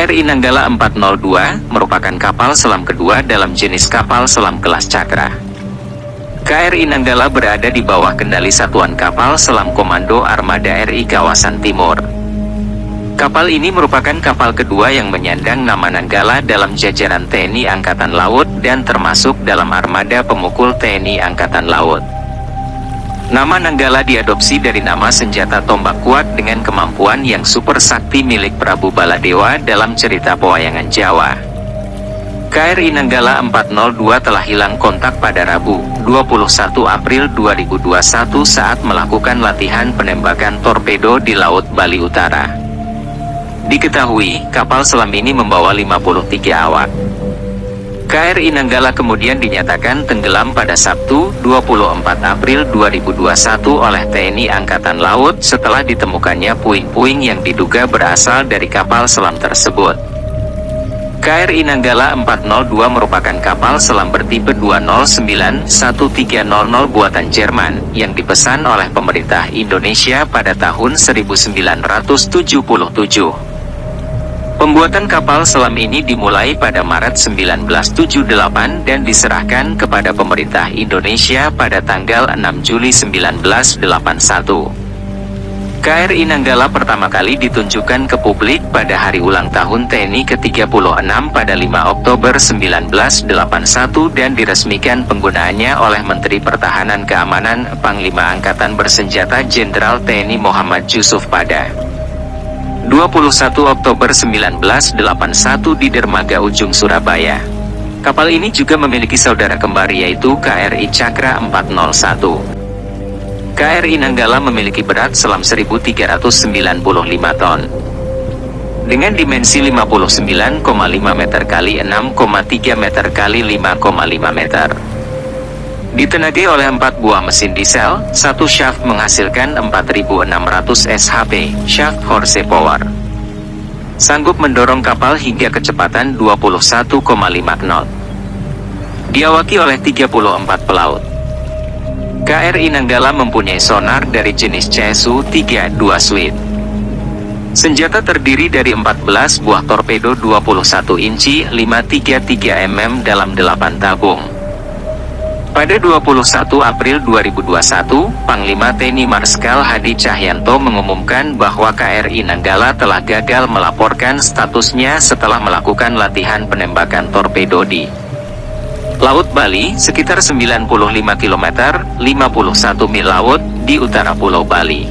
KRI Nanggala 402 merupakan kapal selam kedua dalam jenis kapal selam kelas Cakra. KRI Nanggala berada di bawah kendali Satuan Kapal Selam Komando Armada RI Kawasan Timur. Kapal ini merupakan kapal kedua yang menyandang nama Nanggala dalam jajaran TNI Angkatan Laut dan termasuk dalam armada pemukul TNI Angkatan Laut. Nama Nanggala diadopsi dari nama senjata tombak kuat dengan kemampuan yang super sakti milik Prabu Baladewa dalam cerita pewayangan Jawa. KRI Nanggala 402 telah hilang kontak pada Rabu, 21 April 2021 saat melakukan latihan penembakan torpedo di Laut Bali Utara. Diketahui, kapal selam ini membawa 53 awak. KRI Nanggala kemudian dinyatakan tenggelam pada Sabtu, 24 April 2021 oleh TNI Angkatan Laut setelah ditemukannya puing-puing yang diduga berasal dari kapal selam tersebut. KRI Nanggala 402 merupakan kapal selam bertipe 209-1300 buatan Jerman, yang dipesan oleh pemerintah Indonesia pada tahun 1977. Pembuatan kapal selam ini dimulai pada Maret 1978 dan diserahkan kepada pemerintah Indonesia pada tanggal 6 Juli 1981. KRI Nanggala pertama kali ditunjukkan ke publik pada hari ulang tahun TNI ke-36 pada 5 Oktober 1981 dan diresmikan penggunaannya oleh Menteri Pertahanan Keamanan Panglima Angkatan Bersenjata Jenderal TNI Muhammad Yusuf pada 21 Oktober 1981 di Dermaga Ujung Surabaya. Kapal ini juga memiliki saudara kembar yaitu KRI Cakra 401. KRI Nanggala memiliki berat selam 1.395 ton. Dengan dimensi 59,5 meter kali 6,3 meter kali 5,5 meter. Ditenagai oleh 4 buah mesin diesel, satu shaft menghasilkan 4.600 shp, shaft horsepower. Sanggup mendorong kapal hingga kecepatan 21,5 knot. Diawaki oleh 34 pelaut. KRI Nanggala mempunyai sonar dari jenis CSU-32 Sweet. Senjata terdiri dari 14 buah torpedo 21 inci 533 mm dalam 8 tabung. Pada 21 April 2021, Panglima TNI Marskal Hadi Cahyanto mengumumkan bahwa KRI Nanggala telah gagal melaporkan statusnya setelah melakukan latihan penembakan torpedo di Laut Bali, sekitar 95 km, 51 mil laut, di utara Pulau Bali.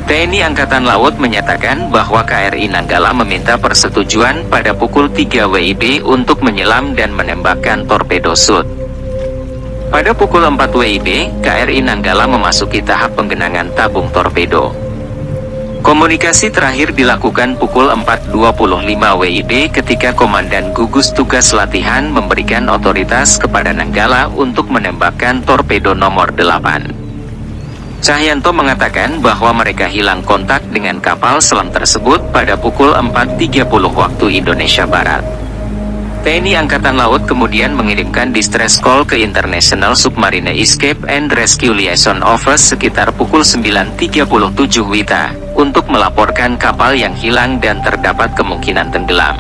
TNI Angkatan Laut menyatakan bahwa KRI Nanggala meminta persetujuan pada pukul 3 WIB untuk menyelam dan menembakkan torpedo SUT. Pada pukul 4 WIB, KRI Nanggala memasuki tahap penggenangan tabung torpedo. Komunikasi terakhir dilakukan pukul 4.25 WIB ketika Komandan Gugus Tugas Latihan memberikan otoritas kepada Nanggala untuk menembakkan torpedo nomor 8. Cahyanto mengatakan bahwa mereka hilang kontak dengan kapal selam tersebut pada pukul 4.30 waktu Indonesia Barat. TNI Angkatan Laut kemudian mengirimkan distress call ke International Submarine Escape and Rescue Liaison Office sekitar pukul 9.37 WITA, untuk melaporkan kapal yang hilang dan terdapat kemungkinan tenggelam.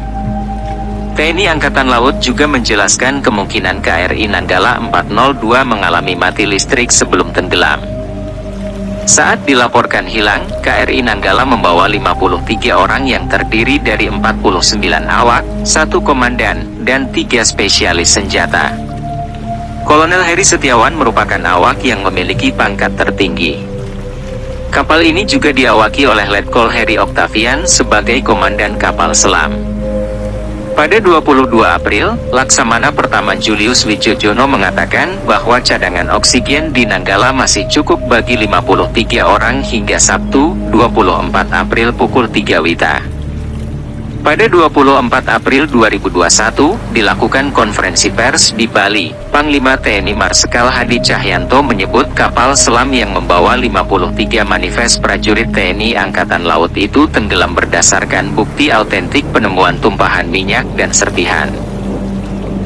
TNI Angkatan Laut juga menjelaskan kemungkinan KRI Nanggala 402 mengalami mati listrik sebelum tenggelam. Saat dilaporkan hilang, KRI Nanggala membawa 53 orang yang terdiri dari 49 awak, 1 komandan, dan 3 spesialis senjata. Kolonel Heri Setiawan merupakan awak yang memiliki pangkat tertinggi. Kapal ini juga diawaki oleh Letkol Heri Octavian sebagai komandan kapal selam. Pada 22 April, Laksamana Pertama Julius Wijojono mengatakan bahwa cadangan oksigen di Nanggala masih cukup bagi 53 orang hingga Sabtu, 24 April pukul 3 WITA. Pada 24 April 2021, dilakukan konferensi pers di Bali. Panglima TNI Marskal Hadi Cahyanto menyebut kapal selam yang membawa 53 manifest prajurit TNI Angkatan Laut itu tenggelam berdasarkan bukti autentik penemuan tumpahan minyak dan serpihan.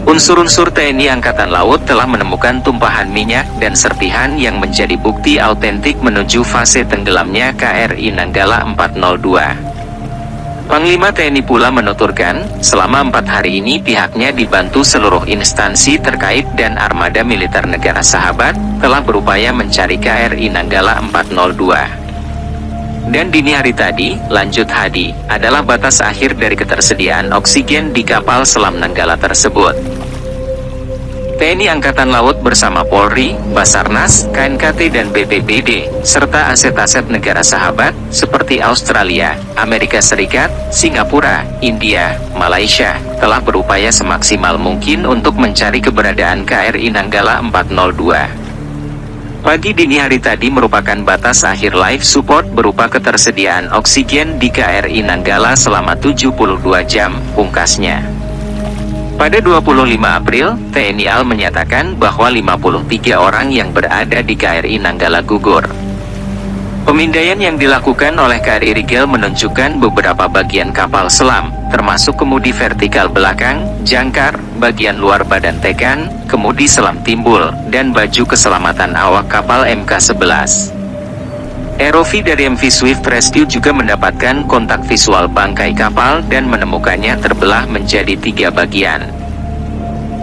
Unsur-unsur TNI Angkatan Laut telah menemukan tumpahan minyak dan serpihan yang menjadi bukti autentik menuju fase tenggelamnya KRI Nanggala 402. Panglima TNI pula menuturkan, selama 4 hari ini pihaknya dibantu seluruh instansi terkait dan armada militer negara sahabat, telah berupaya mencari KRI Nanggala 402. Dan dini hari tadi, lanjut Hadi, adalah batas akhir dari ketersediaan oksigen di kapal selam Nanggala tersebut. TNI Angkatan Laut bersama Polri, Basarnas, KNKT dan BPBD, serta aset-aset negara sahabat, seperti Australia, Amerika Serikat, Singapura, India, Malaysia, telah berupaya semaksimal mungkin untuk mencari keberadaan KRI Nanggala 402. Pagi dini hari tadi merupakan batas akhir life support berupa ketersediaan oksigen di KRI Nanggala selama 72 jam, pungkasnya. Pada 25 April, TNI AL menyatakan bahwa 53 orang yang berada di KRI Nanggala gugur. Pemindaian yang dilakukan oleh KRI Rigel menunjukkan beberapa bagian kapal selam, termasuk kemudi vertikal belakang, jangkar, bagian luar badan tekan, kemudi selam timbul, dan baju keselamatan awak kapal MK11. ROV dari MV Swift Rescue juga mendapatkan kontak visual bangkai kapal dan menemukannya terbelah menjadi 3 bagian.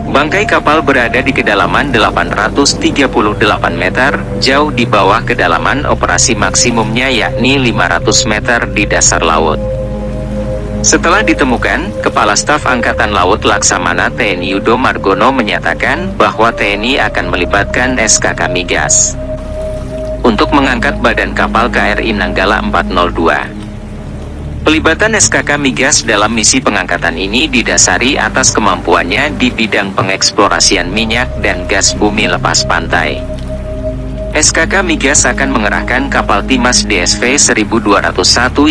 Bangkai kapal berada di kedalaman 838 meter, jauh di bawah kedalaman operasi maksimumnya yakni 500 meter di dasar laut. Setelah ditemukan, Kepala Staf Angkatan Laut Laksamana TNI Yudo Margono menyatakan bahwa TNI akan melibatkan SKK Migas untuk mengangkat badan kapal KRI Nanggala 402. Pelibatan SKK Migas dalam misi pengangkatan ini didasari atas kemampuannya di bidang pengeksplorasian minyak dan gas bumi lepas pantai. SKK Migas akan mengerahkan kapal Timas DSV 1201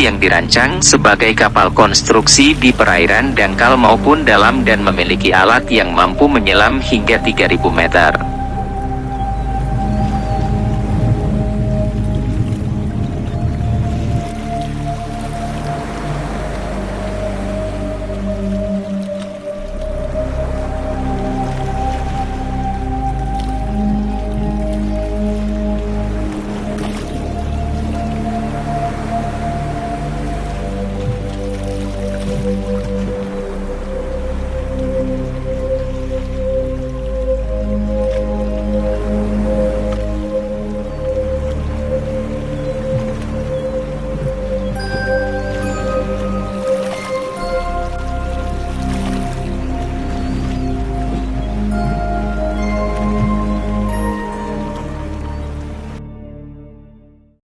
yang dirancang sebagai kapal konstruksi di perairan dangkal maupun dalam dan memiliki alat yang mampu menyelam hingga 3000 meter.